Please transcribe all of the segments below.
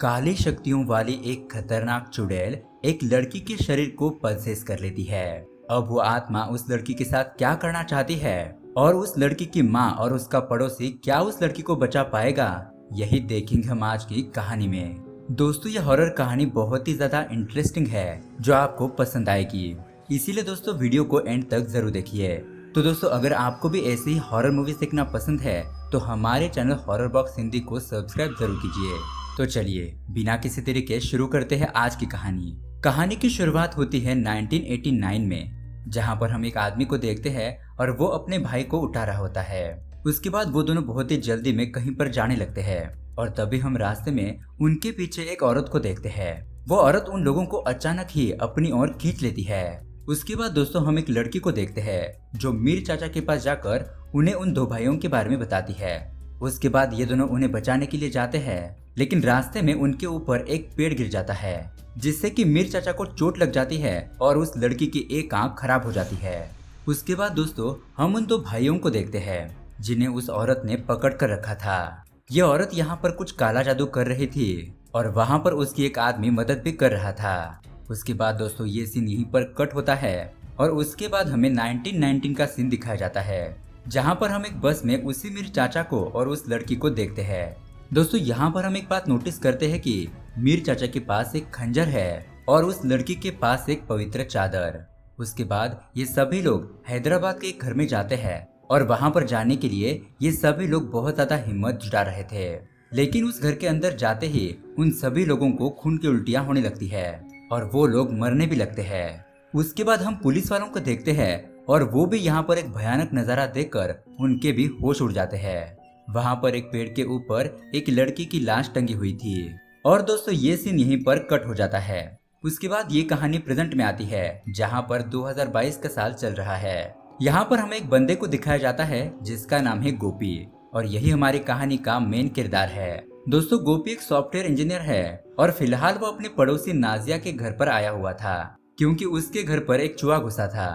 काली शक्तियों वाली एक खतरनाक चुड़ैल एक लड़की के शरीर को पजेस कर लेती है। अब वो आत्मा उस लड़की के साथ क्या करना चाहती है और उस लड़की की माँ और उसका पड़ोसी क्या उस लड़की को बचा पाएगा, यही देखेंगे हम आज की कहानी में। दोस्तों, ये हॉरर कहानी बहुत ही ज्यादा इंटरेस्टिंग है जो आपको पसंद आएगी, इसीलिए दोस्तों वीडियो को एंड तक जरूर देखिए। तो दोस्तों, अगर आपको भी ऐसी ही हॉरर मूवीज देखना पसंद है तो हमारे चैनल हॉरर बॉक्स हिंदी को सब्सक्राइब जरूर कीजिए। तो चलिए बिना किसी देरी के शुरू करते हैं आज की कहानी। कहानी की शुरुआत होती है 1989 में, जहां पर हम एक आदमी को देखते हैं और वो अपने भाई को उठा रहा होता है। उसके बाद वो दोनों बहुत ही जल्दी में कहीं पर जाने लगते हैं और तभी हम रास्ते में उनके पीछे एक औरत को देखते हैं। वो औरत उन लोगों को अचानक ही अपनी ओर खींच लेती है। उसके बाद दोस्तों हम एक लड़की को देखते हैं जो मीर चाचा के पास जाकर उन्हें उन दो भाइयों के बारे में बताती है। उसके बाद ये दोनों उन्हें बचाने के लिए जाते हैं, लेकिन रास्ते में उनके ऊपर एक पेड़ गिर जाता है जिससे कि मीर चाचा को चोट लग जाती है और उस लड़की की एक आंख खराब हो जाती है। उसके बाद दोस्तों हम उन दो भाइयों को देखते हैं जिन्हें उस औरत ने पकड़ कर रखा था। ये औरत यहाँ पर कुछ काला जादू कर रही थी और वहाँ पर उसकी एक आदमी मदद भी कर रहा था। उसके बाद दोस्तों ये सीन यहीं पर कट होता है और उसके बाद हमें 1919 का सीन दिखाया जाता है, जहाँ पर हम एक बस में उसी मीर चाचा को और उस लड़की को देखते हैं। दोस्तों यहाँ पर हम एक बात नोटिस करते हैं कि मीर चाचा के पास एक खंजर है और उस लड़की के पास एक पवित्र चादर। उसके बाद ये सभी लोग हैदराबाद के एक घर में जाते हैं और वहाँ पर जाने के लिए ये सभी लोग बहुत ज्यादा हिम्मत जुटा रहे थे, लेकिन उस घर के अंदर जाते ही उन सभी लोगों को खून की उल्टियाँ होने लगती है और वो लोग मरने भी लगते हैं। उसके बाद हम पुलिस वालों को देखते हैं और वो भी यहाँ पर एक भयानक नजारा देखकर उनके भी होश उड़ जाते हैं। वहाँ पर एक पेड़ के ऊपर एक लड़की की लाश टंगी हुई थी और दोस्तों ये सीन यहीं पर कट हो जाता है। उसके बाद ये कहानी प्रेजेंट में आती है जहाँ पर 2022 का साल चल रहा है। यहाँ पर हमें एक बंदे को दिखाया जाता है जिसका नाम है गोपी और यही हमारी कहानी का मेन किरदार है। दोस्तों गोपी एक सॉफ्टवेयर इंजीनियर है और फिलहाल वो अपने पड़ोसी नाजिया के घर पर आया हुआ था क्योंकि उसके घर पर एक चूहा घुसा था।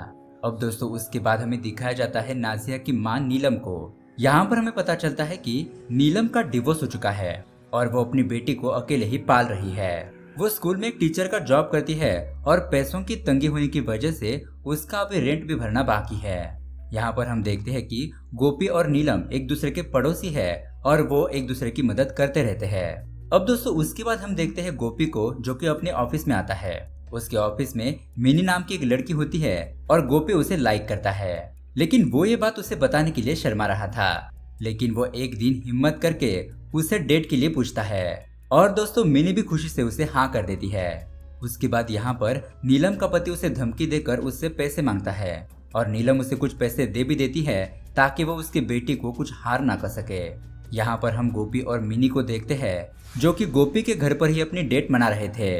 अब दोस्तों उसके बाद हमें दिखाया जाता है नाजिया की मां नीलम को। यहाँ पर हमें पता चलता है कि नीलम का डिवोर्स हो चुका है और वो अपनी बेटी को अकेले ही पाल रही है। वो स्कूल में एक टीचर का जॉब करती है और पैसों की तंगी होने की वजह से उसका अभी रेंट भी भरना बाकी है। यहाँ पर हम देखते हैं कि गोपी और नीलम एक दूसरे के पड़ोसी है और वो एक दूसरे की मदद करते रहते हैं। अब दोस्तों उसके बाद हम देखते हैं गोपी को जो कि अपने ऑफिस में आता है। उसके ऑफिस में मिनी नाम की एक लड़की होती है और गोपी उसे लाइक करता है, लेकिन वो ये बात उसे बताने के लिए शर्मा रहा था। लेकिन वो एक दिन हिम्मत करके उसे डेट के लिए पूछता है और दोस्तों मिनी भी खुशी से उसे हाँ कर देती है। उसके बाद यहाँ पर नीलम का पति उसे धमकी देकर उससे पैसे मांगता है और नीलम उसे कुछ पैसे दे भी देती है ताकि वो उसकी बेटी को कुछ हार ना कर सके। यहाँ पर हम गोपी और मिनी को देखते हैं जो कि गोपी के घर पर ही अपनी डेट मना रहे थे।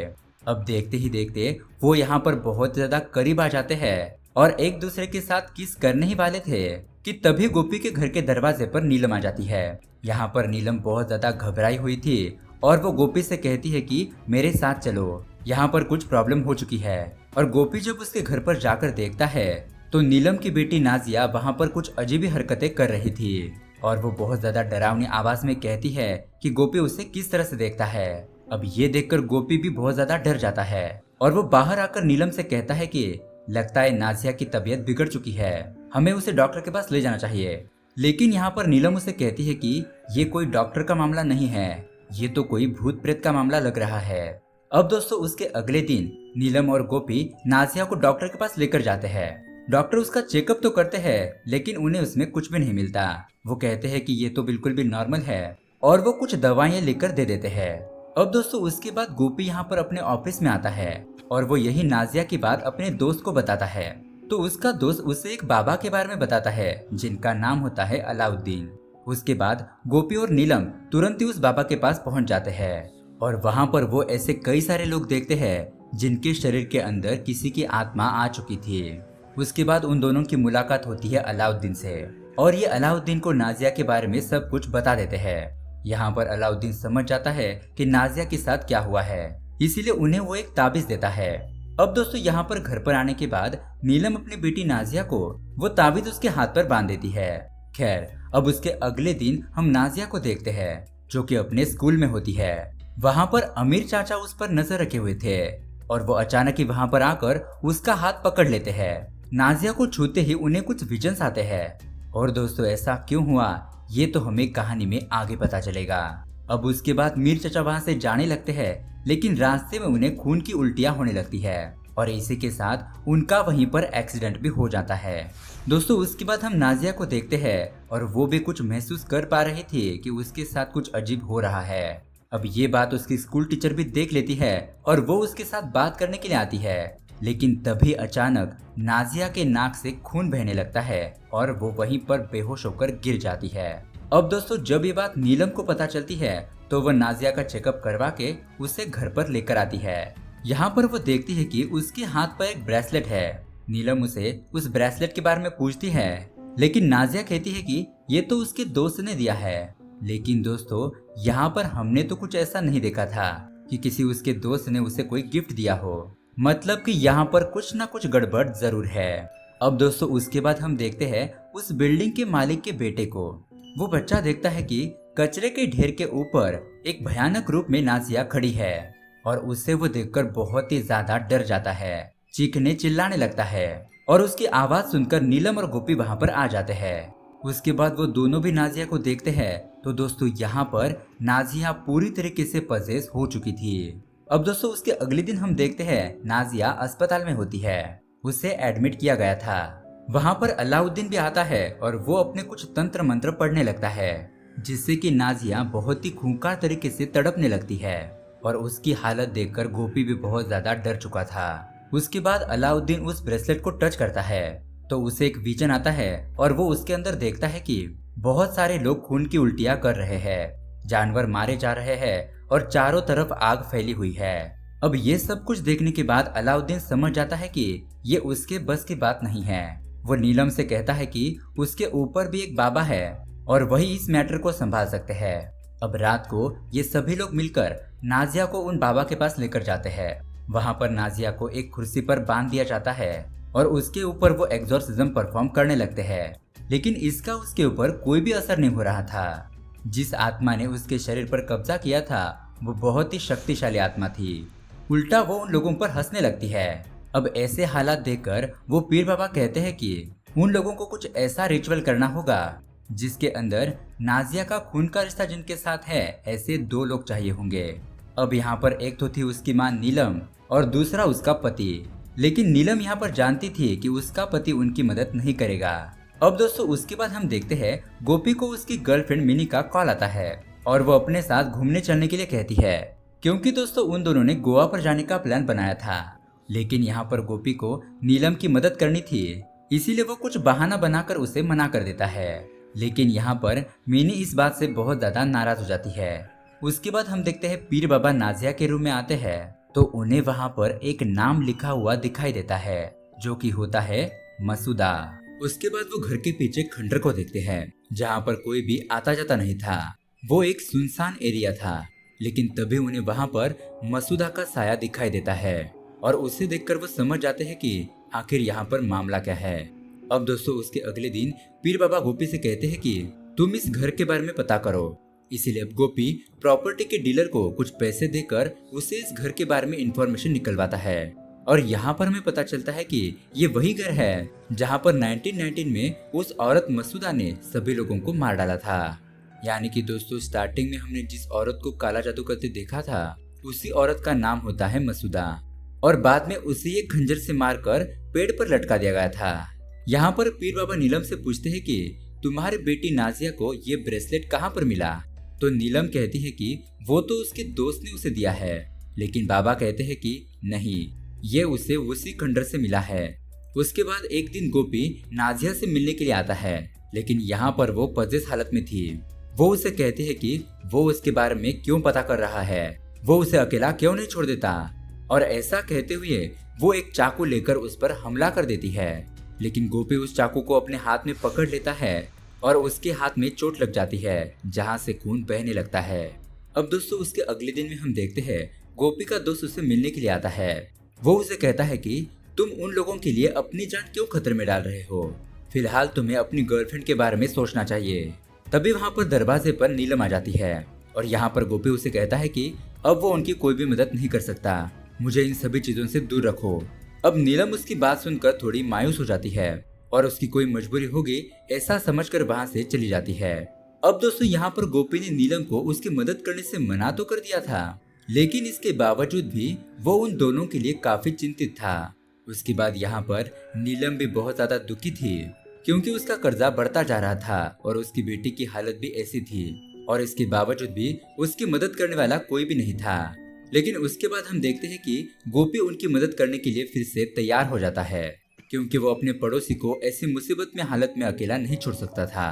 अब देखते ही देखते वो यहाँ पर बहुत ज्यादा करीब आ जाते हैं और एक दूसरे के साथ किस करने ही वाले थे कि तभी गोपी के घर के दरवाजे पर नीलम आ जाती है। यहाँ पर नीलम बहुत ज्यादा घबराई हुई थी और वो गोपी से कहती है कि मेरे साथ चलो, यहाँ पर कुछ प्रॉब्लम हो चुकी है। और गोपी जब उसके घर पर जाकर देखता है तो नीलम की बेटी नाजिया वहाँ पर कुछ अजीब हरकतें कर रही थी और वो बहुत ज्यादा डरावनी आवाज में कहती है कि गोपी उसे किस तरह से देखता है। अब ये देखकर गोपी भी बहुत ज्यादा डर जाता है और वो बाहर आकर नीलम से कहता है कि लगता है नाजिया की तबीयत बिगड़ चुकी है, हमें उसे डॉक्टर के पास ले जाना चाहिए। लेकिन यहाँ पर नीलम उसे कहती है कि ये कोई डॉक्टर का मामला नहीं है, ये तो कोई भूत प्रेत का मामला लग रहा है। अब दोस्तों उसके अगले दिन नीलम और गोपी नाजिया को डॉक्टर के पास लेकर जाते हैं। डॉक्टर उसका चेकअप तो करते हैं लेकिन उन्हें उसमें कुछ भी नहीं मिलता। वो कहते हैं कि ये तो बिल्कुल भी नॉर्मल है और वो कुछ दवाइयाँ लेकर दे देते हैं। अब दोस्तों उसके बाद गोपी यहाँ पर अपने ऑफिस में आता है और वो यही नाजिया की बात अपने दोस्त को बताता है। तो उसका दोस्त उसे एक बाबा के बारे में बताता है जिनका नाम होता है अलाउद्दीन। उसके बाद गोपी और नीलम तुरंत ही उस बाबा के पास पहुंच जाते हैं और वहां पर वो ऐसे कई सारे लोग देखते हैं जिनके शरीर के अंदर किसी की आत्मा आ चुकी थी। उसके बाद उन दोनों की मुलाकात होती है अलाउद्दीन से और ये अलाउद्दीन को नाजिया के बारे में सब कुछ बता देते हैं। यहाँ पर अलाउद्दीन समझ जाता है कि नाजिया के साथ क्या हुआ है, इसीलिए उन्हें वो एक ताबीज देता है। अब दोस्तों यहाँ पर घर पर आने के बाद नीलम अपनी बेटी नाजिया को वो ताबीज उसके हाथ पर बांध देती है। खैर अब उसके अगले दिन हम नाजिया को देखते हैं जो कि अपने स्कूल में होती है। वहाँ पर अमीर चाचा उस पर नजर रखे हुए थे और वो अचानक ही वहाँ पर आकर उसका हाथ पकड़ लेते हैं। नाजिया को छूते ही उन्हें कुछ विजन्स आते हैं और दोस्तों ऐसा क्यों हुआ ये तो हमें कहानी में आगे पता चलेगा। अब उसके बाद मीर चाचा वहाँ से जाने लगते हैं, लेकिन रास्ते में उन्हें खून की उल्टियाँ होने लगती है और इसी के साथ उनका वहीं पर एक्सीडेंट भी हो जाता है। दोस्तों उसके बाद हम नाजिया को देखते हैं और वो भी कुछ महसूस कर पा रही थी कि उसके साथ कुछ अजीब हो रहा है। अब ये बात उसकी स्कूल टीचर भी देख लेती है और वो उसके साथ बात करने के लिए आती है, लेकिन तभी अचानक नाजिया के नाक से खून बहने लगता है और वो वहीं पर बेहोश होकर गिर जाती है। अब दोस्तों जब ये बात नीलम को पता चलती है तो वह नाजिया का चेकअप करवा के उसे घर पर लेकर आती है। यहाँ पर वो देखती है कि उसके हाथ पर एक ब्रेसलेट है। नीलम उसे उस ब्रेसलेट के बारे में पूछती है, लेकिन नाजिया कहती है कि ये तो उसके दोस्त ने दिया है। लेकिन दोस्तों यहाँ पर हमने तो कुछ ऐसा नहीं देखा था कि किसी उसके दोस्त ने उसे कोई गिफ्ट दिया हो, मतलब कि यहाँ पर कुछ ना कुछ गड़बड़ जरूर है। अब दोस्तों उसके बाद हम देखते हैं उस बिल्डिंग के मालिक के बेटे को। वो बच्चा देखता है कि कचरे के ढेर के ऊपर एक भयानक रूप में नाजिया खड़ी है और उससे वो देखकर बहुत ही ज्यादा डर जाता है, चीखने चिल्लाने लगता है और उसकी आवाज सुनकर नीलम और गोपी वहां पर आ जाते हैं। उसके बाद वो दोनों भी नाजिया को देखते हैं तो दोस्तों यहाँ पर नाजिया पूरी तरीके से पजेस हो चुकी थी। अब दोस्तों उसके अगले दिन हम देखते हैं नाजिया अस्पताल में होती है, उसे एडमिट किया गया था। वहां पर अलाउद्दीन भी आता है और वो अपने कुछ तंत्र मंत्र पढ़ने लगता है, जिससे कि नाजिया बहुत ही खूंखार तरीके से तड़पने लगती है और उसकी हालत देखकर गोपी भी बहुत ज्यादा डर चुका था। उसके बाद अलाउद्दीन उस ब्रेसलेट को टच करता है तो उसे एक विजन आता है और वो उसके अंदर देखता है कि बहुत सारे लोग खून की उल्टियां कर रहे हैं, जानवर मारे जा रहे हैं और चारों तरफ आग फैली हुई है। अब ये सब कुछ देखने के बाद अलाउद्दीन समझ जाता है कि ये उसके बस की बात नहीं है। वो नीलम से कहता है कि उसके ऊपर भी एक बाबा है और वही इस मैटर को संभाल सकते हैं। अब रात को ये सभी लोग मिलकर नाजिया को उन बाबा के पास लेकर जाते हैं। वहां पर नाजिया को एक कुर्सी पर बांध दिया जाता है और उसके ऊपर वो एग्जॉर्सिज्म परफॉर्म करने लगते हैं, लेकिन इसका उसके ऊपर कोई भी असर नहीं हो रहा था। जिस आत्मा ने उसके शरीर पर कब्जा किया था वो बहुत ही शक्तिशाली आत्मा थी, उल्टा वो उन लोगों पर हंसने लगती है। अब ऐसे हालात देखकर वो पीर बाबा कहते हैं कि उन लोगों को कुछ ऐसा रिचुअल करना होगा जिसके अंदर नाजिया का खून का रिश्ता जिनके साथ है ऐसे 2 लोग चाहिए होंगे। अब यहाँ पर एक तो थी उसकी मां नीलम और दूसरा उसका पति, लेकिन नीलम यहाँ पर जानती थी कि उसका पति उनकी मदद नहीं करेगा। अब दोस्तों उसके बाद हम देखते हैं गोपी को उसकी गर्लफ्रेंड मिनी का कॉल आता है और वो अपने साथ घूमने चलने के लिए कहती है, क्योंकि दोस्तों उन दोनों ने गोवा पर जाने का प्लान बनाया था। लेकिन यहाँ पर गोपी को नीलम की मदद करनी थी, इसीलिए वो कुछ बहाना बनाकर उसे मना कर देता है। लेकिन यहाँ पर मिनी इस बात से बहुत ज्यादा नाराज हो जाती है। उसके बाद हम देखते हैं पीर बाबा नाजिया के रूम में आते हैं तो उन्हें वहाँ पर एक नाम लिखा हुआ दिखाई देता है जो कि होता है मसूदा। उसके बाद वो घर के पीछे खंडर को देखते हैं जहाँ पर कोई भी आता जाता नहीं था। वो एक सुनसान एरिया था, लेकिन तभी उन्हें वहाँ पर मसूदा का साया दिखाई देता है और उसे देखकर वो समझ जाते हैं कि आखिर यहाँ पर मामला क्या है। अब दोस्तों उसके अगले दिन पीर बाबा गोपी से कहते हैं कि तुम इस घर के बारे में पता करो। इसीलिए अब गोपी प्रॉपर्टी के डीलर को कुछ पैसे देकर उसे इस घर के बारे में इंफॉर्मेशन निकलवाता है और यहाँ पर हमें पता चलता है कि ये वही घर है जहाँ पर 1919 में उस औरत मसूदा ने सभी लोगों को मार डाला था। यानी कि दोस्तों स्टार्टिंग में हमने जिस औरत को काला जादू करते देखा था उसी औरत का नाम होता है मसूदा और बाद में उसे एक खंजर से मारकर पेड़ पर लटका दिया गया था। यहाँ पर पीर बाबा नीलम से पूछते हैं कि तुम्हारी बेटी नाजिया को ये ब्रेसलेट कहाँ पर मिला, तो नीलम कहती है कि वो तो उसके दोस्त ने उसे दिया है, लेकिन बाबा कहते हैं कि नहीं, ये उसे उसी खंडर से मिला है। उसके बाद एक दिन गोपी नाजिया से मिलने के लिए आता है, लेकिन यहाँ पर वो पजेस हालत में थी। वो उसे कहती है कि वो उसके बारे में क्यों पता कर रहा है, वो उसे अकेला क्यों नहीं छोड़ देता, और ऐसा कहते हुए वो एक चाकू लेकर उस पर हमला कर देती है। लेकिन गोपी उस चाकू को अपने हाथ में पकड़ लेता है और उसके हाथ में चोट लग जाती है जहाँ से खून बहने लगता है। अब दोस्तों उसके अगले दिन में हम देखते हैं गोपी का दोस्त उसे मिलने के लिए आता है। वो उसे कहता है कि तुम उन लोगों के लिए अपनी जान क्यों खतरे में डाल रहे हो, फिलहाल तुम्हें अपनी गर्लफ्रेंड के बारे में सोचना चाहिए। तभी वहाँ पर दरवाजे पर नीलम आ जाती है और यहाँ पर गोपी उसे कहता है कि अब वो उनकी कोई भी मदद नहीं कर सकता। मुझे इन सभी चीजों से दूर रखो। अब नीलम उसकी बात सुनकर थोड़ी मायूस हो जाती है और उसकी कोई मजबूरी होगी ऐसा समझकर वहाँ से चली जाती है। अब दोस्तों यहाँ पर गोपी ने नीलम को उसकी मदद करने से मना तो कर दिया था, लेकिन इसके बावजूद भी वो उन दोनों के लिए काफी चिंतित था। उसके बाद यहाँ पर नीलम भी बहुत ज्यादा दुखी थी, क्योंकि उसका कर्जा बढ़ता जा रहा था और उसकी बेटी की हालत भी ऐसी थी, और इसके बावजूद भी उसकी मदद करने वाला कोई भी नहीं था। लेकिन उसके बाद हम देखते हैं कि गोपी उनकी मदद करने के लिए फिर से तैयार हो जाता है, क्योंकि वो अपने पड़ोसी को ऐसी मुसीबत में हालत में अकेला नहीं छोड़ सकता था।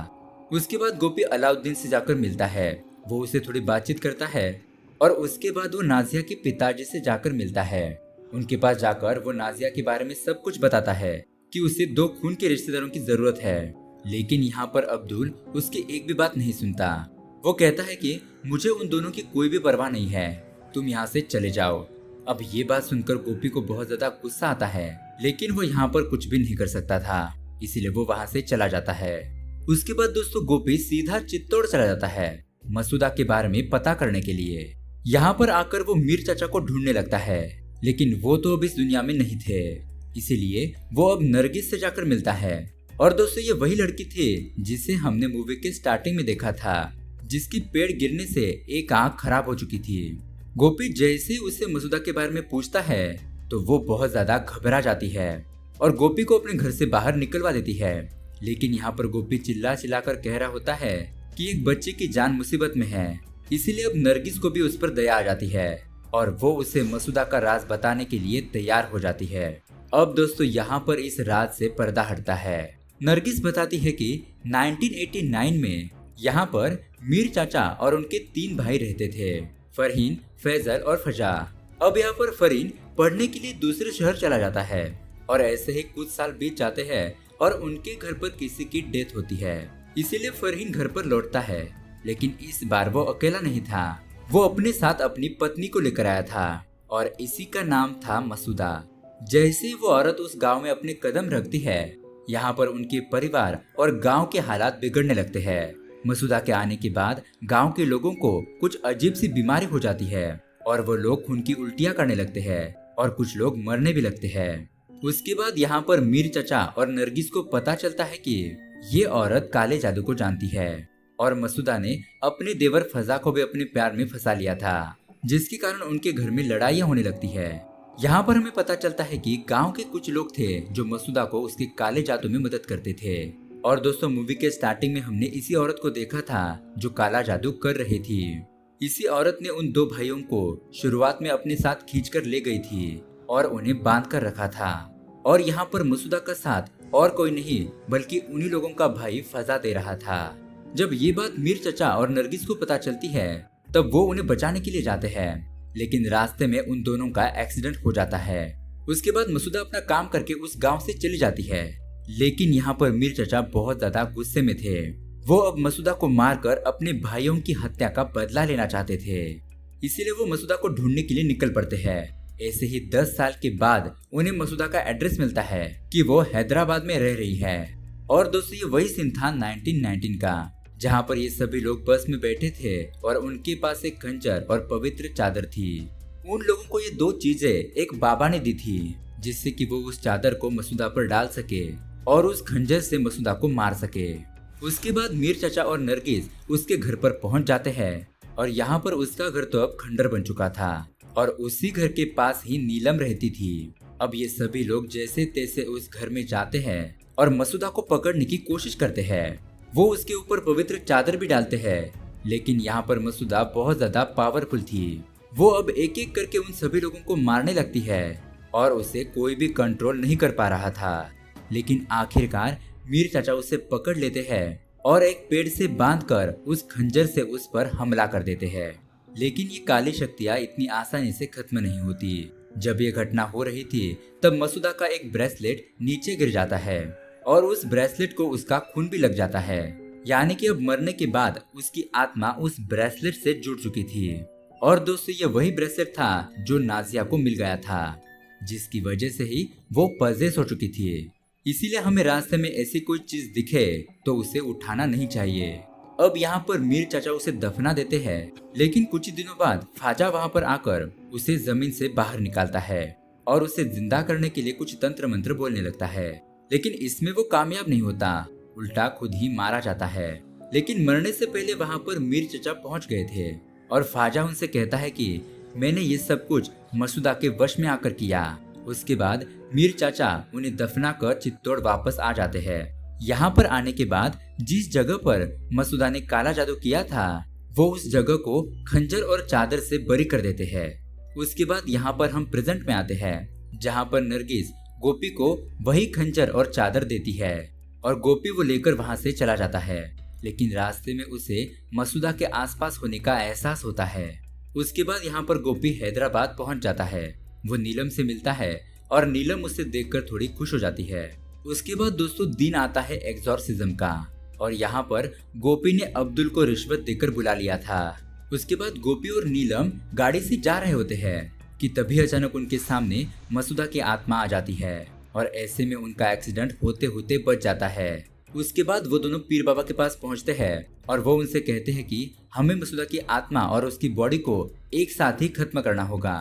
उसके बाद गोपी अलाउद्दीन से जाकर मिलता है, वो उसे थोड़ी बातचीत करता है और उसके बाद वो नाजिया के पिताजी से जाकर मिलता है। उनके पास जाकर वो नाजिया के बारे में सब कुछ बताता है कि उसे 2 खून के रिश्तेदारों की जरूरत है। लेकिन यहाँ पर अब्दुल उसकी एक भी बात नहीं सुनता। वो कहता है कि मुझे उन दोनों की कोई भी परवाह नहीं है, तुम यहाँ से चले जाओ। अब ये बात सुनकर गोपी को बहुत ज्यादा गुस्सा आता है, लेकिन वो यहाँ पर कुछ भी नहीं कर सकता था, इसीलिए वो वहाँ से चला जाता है। उसके बाद दोस्तों गोपी सीधा चित्तौड़ चला जाता है मसूदा के बारे में पता करने के लिए। यहाँ पर आकर वो मीर चाचा को ढूंढने लगता है, लेकिन वो तो अब इस दुनिया में नहीं थे, इसीलिए वो अब नरगिस से जाकर मिलता है। और दोस्तों ये वही लड़की थी जिसे हमने मूवी के स्टार्टिंग में देखा था, जिसकी पेड़ गिरने से एक आंख खराब हो चुकी थी। गोपी जैसे उसे मसूदा के बारे में पूछता है तो वो बहुत ज्यादा घबरा जाती है और गोपी को अपने घर से बाहर निकलवा देती है। लेकिन यहाँ पर गोपी चिल्ला चिल्लाकर कह रहा होता है कि एक बच्चे की जान मुसीबत में है, इसीलिए अब नरगिस को भी उस पर दया आ जाती है और वो उसे मसूदा का राज बताने के लिए तैयार हो जाती है। अब दोस्तों यहाँ पर इस राज से पर्दा हटता है। नरगिस बताती है कि 1989 में यहाँ पर मीर चाचा और उनके 3 भाई रहते थे, फरहीन, फैजल और फजा। अब यहाँ पर फरहीन पढ़ने के लिए दूसरे शहर चला जाता है और ऐसे ही कुछ साल बीत जाते हैं और उनके घर पर किसी की डेथ होती है, इसीलिए फरहीन घर पर लौटता है। लेकिन इस बार वो अकेला नहीं था, वो अपने साथ अपनी पत्नी को लेकर आया था और इसी का नाम था मसूदा। जैसे ही वो औरत उस गांव में अपने कदम रखती है, यहाँ पर उनके परिवार और गांव के हालात बिगड़ने लगते हैं। मसूदा के आने के बाद गांव के लोगों को कुछ अजीब सी बीमारी हो जाती है और वो लोग खून की उल्टियां करने लगते हैं और कुछ लोग मरने भी लगते हैं। उसके बाद यहाँ पर मीर चचा और नरगिस को पता चलता है कि ये औरत काले जादू को जानती है और मसूदा ने अपने देवर फजा को भी अपने प्यार में फंसा लिया था, जिसके कारण उनके घर में लड़ाइयाँ होने लगती है। यहाँ पर हमें पता चलता है कि गांव के कुछ लोग थे जो मसूदा को उसके काले जादू में मदद करते थे। और दोस्तों मूवी के स्टार्टिंग में हमने इसी औरत को देखा था जो काला जादू कर रही थी। इसी औरत ने उन 2 भाइयों को शुरुआत में अपने साथ खींचकर ले गई थी और उन्हें बांध कर रखा था। और यहाँ पर मसूदा का साथ और कोई नहीं बल्कि उन्हीं लोगों का भाई फजा दे रहा था। जब ये बात मीर चचा और नरगिस को पता चलती है तब वो उन्हें बचाने के लिए जाते हैं, लेकिन रास्ते में उन दोनों का एक्सीडेंट हो जाता है। उसके बाद मसूदा अपना काम करके उस गांव से चली जाती है, लेकिन यहाँ पर मीर चचा बहुत ज्यादा गुस्से में थे। वो अब मसूदा को मारकर अपने भाइयों की हत्या का बदला लेना चाहते थे, इसीलिए वो मसूदा को ढूंढने के लिए निकल पड़ते हैं। ऐसे ही 10 साल के बाद उन्हें मसूदा का एड्रेस मिलता है कि वो हैदराबाद में रह रही है। और दोस्तों ये वही सीन था 1919 का, जहाँ पर ये सभी लोग बस में बैठे थे और उनके पास एक खंजर और पवित्र चादर थी। उन लोगों को ये 2 चीजें एक बाबा ने दी थी, जिससे कि वो उस चादर को मसूदा पर डाल सके और उस खंजर से मसूदा को मार सके। उसके बाद मीर चाचा और नरगिस उसके घर पर पहुंच जाते हैं और यहाँ पर उसका घर तो अब खंडर बन चुका था और उसी घर के पास ही नीलम रहती थी। अब ये सभी लोग जैसे तैसे उस घर में जाते हैं और मसूदा को पकड़ने की कोशिश करते हैं। वो उसके ऊपर पवित्र चादर भी डालते हैं, लेकिन यहाँ पर मसूदा बहुत ज्यादा पावरफुल थी। वो अब एक एक करके उन सभी लोगों को मारने लगती है और उसे कोई भी कंट्रोल नहीं कर पा रहा था। लेकिन आखिरकार मीर चाचा उसे पकड़ लेते हैं और एक पेड़ से बांधकर उस खंजर से उस पर हमला कर देते हैं। लेकिन ये काली शक्तियाँ इतनी आसानी से खत्म नहीं होती। जब ये घटना हो रही थी तब मसूदा का एक ब्रेसलेट नीचे गिर जाता है और उस ब्रेसलेट को उसका खून भी लग जाता है, यानी कि अब मरने के बाद उसकी आत्मा उस ब्रेसलेट से जुड़ चुकी थी। और दोस्तों ये वही ब्रेसलेट था जो नाजिया को मिल गया था, जिसकी वजह से ही वो पजेस हो चुकी थी। इसीलिए हमें रास्ते में ऐसी कोई चीज दिखे तो उसे उठाना नहीं चाहिए, अब यहाँ पर मीर चाचा उसे दफना देते हैं, लेकिन कुछ ही दिनों बाद ख्वाजा वहाँ पर आकर उसे जमीन से बाहर निकालता है और उसे जिंदा करने के लिए कुछ तंत्र मंत्र बोलने लगता है। लेकिन इसमें वो कामयाब नहीं होता, उल्टा खुद ही मारा जाता है। लेकिन मरने से पहले वहाँ पर मीर चाचा पहुँच गए थे और ख्वाजा उनसे कहता है कि मैंने ये सब कुछ मसूदा के वश में आकर किया। उसके बाद मीर चाचा उन्हें दफना कर चित्तौड़ वापस आ जाते हैं। यहाँ पर आने के बाद जिस जगह पर मसूदा ने काला जादू किया था वो उस जगह को खंजर और चादर से बरी कर देते हैं। उसके बाद यहाँ पर हम प्रेजेंट में आते हैं, जहाँ पर नरगिस गोपी को वही खंजर और चादर देती है और गोपी वो लेकर वहाँ से चला जाता है। लेकिन रास्ते में उसे मसूदा के आसपास होने का एहसास होता है। उसके बाद यहाँ पर गोपी हैदराबाद पहुँच जाता है। वो नीलम से मिलता है और नीलम उसे देखकर थोड़ी खुश हो जाती है। उसके बाद दोस्तों दिन आता है एग्जॉर्सिज्म का और यहाँ पर गोपी ने अब्दुल को रिश्वत देकर बुला लिया था। उसके बाद गोपी और नीलम गाड़ी से जा रहे होते हैं कि तभी अचानक उनके सामने मसूदा की आत्मा आ जाती है और ऐसे में उनका एक्सीडेंट होते होते बच जाता है। उसके बाद वो दोनों पीर बाबा के पास पहुंचते हैं और वो उनसे कहते हैं कि हमें मसूदा की आत्मा और उसकी बॉडी को एक साथ ही खत्म करना होगा।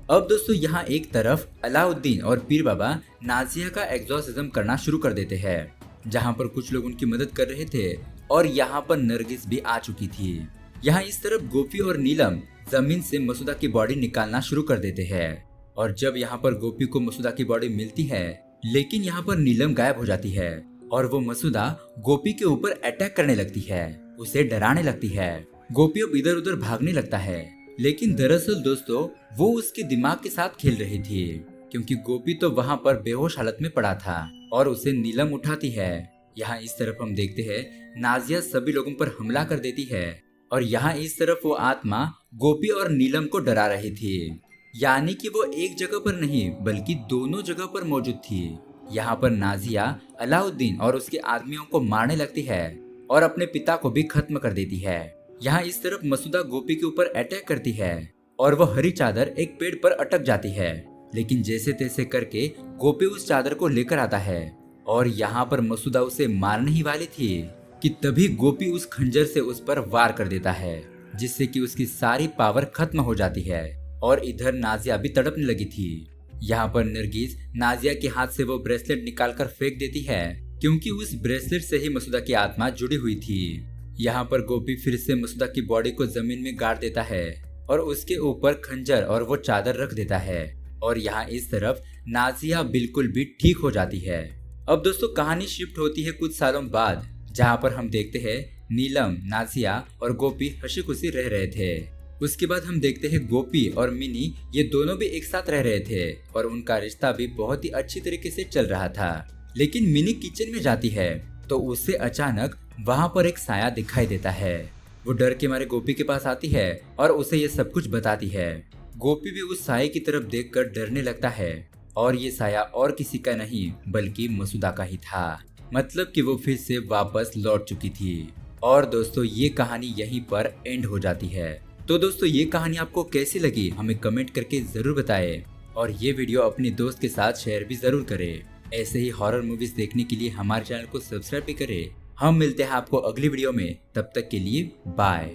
अब दोस्तों यहाँ एक तरफ अलाउद्दीन और पीर बाबा नाजिया का एग्जॉर्सिज्म करना शुरू कर देते हैं, जहाँ पर कुछ लोग उनकी मदद कर रहे थे और यहाँ पर नरगिस भी आ चुकी थी। यहाँ इस तरफ गोपी और नीलम जमीन से मसूदा की बॉडी निकालना शुरू कर देते हैं और जब यहाँ पर गोपी को मसूदा की बॉडी मिलती है, लेकिन यहाँ पर नीलम गायब हो जाती है और वो मसूदा गोपी के ऊपर अटैक करने लगती है, उसे डराने लगती है। गोपी अब इधर उधर भागने लगता है, लेकिन दरअसल दोस्तों वो उसके दिमाग के साथ खेल रही थी, क्योंकि गोपी तो वहाँ पर बेहोश हालत में पड़ा था और उसे नीलम उठाती है। यहाँ इस तरफ हम देखते हैं नाजिया सभी लोगों पर हमला कर देती है और यहाँ इस तरफ वो आत्मा गोपी और नीलम को डरा रही थी, यानी कि वो एक जगह पर नहीं बल्कि दोनों जगह पर मौजूद थी। यहाँ पर नाजिया अलाउद्दीन और उसके आदमियों को मारने लगती है और अपने पिता को भी खत्म कर देती है। यहाँ इस तरफ मसूदा गोपी के ऊपर अटैक करती है और वो हरी चादर एक पेड़ पर अटक जाती है, लेकिन जैसे तैसे करके गोपी उस चादर को लेकर आता है और यहाँ पर मसूदा उसे मारने ही वाली थी कि तभी गोपी उस खंजर से उस पर वार कर देता है, जिससे कि उसकी सारी पावर खत्म हो जाती है और इधर नाजिया भी तड़पने लगी थी। यहाँ पर नरगिस नाजिया के हाथ से वो ब्रेसलेट निकालकर फेंक देती है, क्योंकि उस ब्रेसलेट से ही मसूदा की आत्मा जुड़ी हुई थी। यहाँ पर गोपी फिर से मसूदा की बॉडी को जमीन में गाड़ देता है और उसके ऊपर खंजर और वो चादर रख देता है और यहाँ इस तरफ नाजिया बिल्कुल भी ठीक हो जाती है। अब दोस्तों कहानी शिफ्ट होती है कुछ सालों बाद, जहाँ पर हम देखते हैं नीलम, नाजिया और गोपी हंसी खुशी रह रहे थे। उसके बाद हम देखते हैं गोपी और मिनी ये दोनों भी एक साथ रह रहे थे और उनका रिश्ता भी बहुत ही अच्छी तरीके से चल रहा था। लेकिन मिनी किचन में जाती है तो उससे अचानक वहाँ पर एक साया दिखाई देता है। वो डर के मारे गोपी के पास आती है और उसे ये सब कुछ बताती है। गोपी भी उस साये की तरफ देखकर डरने लगता है और ये साया और किसी का नहीं बल्कि मसूदा का ही था, मतलब कि वो फिर से वापस लौट चुकी थी। और दोस्तों ये कहानी यहीं पर एंड हो जाती है। तो दोस्तों ये कहानी आपको कैसी लगी हमें कमेंट करके जरूर बताएं और ये वीडियो अपने दोस्त के साथ शेयर भी जरूर करें। ऐसे ही हॉरर मूवीज देखने के लिए हमारे चैनल को सब्सक्राइब भी करें। हम मिलते हैं आपको अगली वीडियो में, तब तक के लिए बाय।